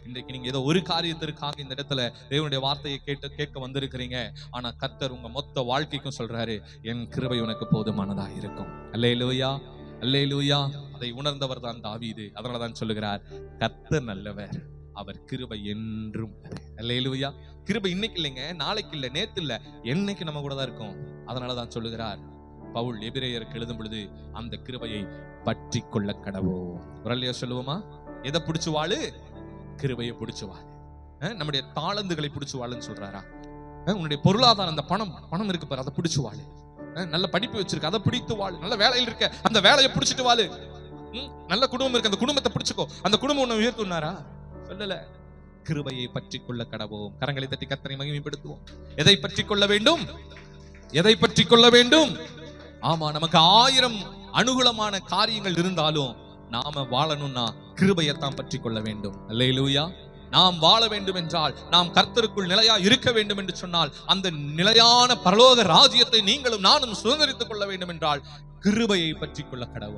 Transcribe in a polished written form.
இன்றைக்கு நீங்க ஏதோ ஒரு காரியத்திற்காக இந்த இடத்துல தேவனுடைய வார்த்தையை கேட்க வந்திருக்கிறீங்க. ஆனா கர்த்தர் உங்க மொத்த வாழ்க்கைக்கும் சொல்றாரு, என் கிருபை உனக்கு போதுமானதா இருக்கும். அல்லேலூயா, அல்லேலூயா. அதை உணர்ந்தவர் தான் தாவீது. அதனாலதான் சொல்லுகிறார், கர்த்தர் நல்லவர், அவர் கிருபை என்றும். அல்லேலூயா. கிருபை இன்னைக்கு இல்லைங்க, நாளைக்கு இல்ல, நேத்து இல்ல, என்னைக்கு நம்ம கூட தான் இருக்கும். அதனாலதான் சொல்லுகிறார் பவுல் எபிரேயருக்கு எழுதும் பொழுது, அந்த கிருபையை பற்றி கொள்ள கடவோம். வரலையா சொல்லுவோமா? எதை பிடிச்சு வாழு? கிருபையை பிடிச்சு வாழு. நம்முடைய தாளந்துகளை பிடிச்சு வாழுன்னு சொல்றாரா? உன்னுடைய பொருளாதாரம், அந்த பணம் இருக்கு பாரு, அதை பிடிச்சு வாழு. நல்ல படிப்பு வச்சிருக்க, அதை பிடித்து வாழு. நல்ல வேலையில் இருக்க, அந்த வேலையை பிடிச்சிட்டு வாழு. நல்ல குடும்பம் இருக்கு, அந்த குடும்பத்தை பிடிச்சுக்கோ. அந்த குடும்பம் உன்னை உயர்த்துனாரா? சொல்லல. கிருபையை பற்றி கொள்ள கடவோம். கரங்களை தட்டி கர்த்தரை மகிமைப்படுத்துவோம். எதை பற்றி கொள்ள வேண்டும்? எதை பற்றி கொள்ள வேண்டும்? ஆமா, நமக்கு 1000 அனுகூலமான காரியங்கள் இருந்தாலும் நாம வாழணும்னா கிருபையைத்தான் பற்றி கொள்ள வேண்டும். அல்லேலூயா. நாம் வாழ வேண்டும் என்றால், நாம் கர்த்தருக்குள் நிலையா இருக்க வேண்டும் என்று சொன்னால், அந்த நிலையான பரலோக ராஜ்யத்தை நீங்களும் நானும் சுதந்திரித்துக் கொள்ள வேண்டும் என்றால் கிருபையை பற்றி கொள்ள கடவோம்.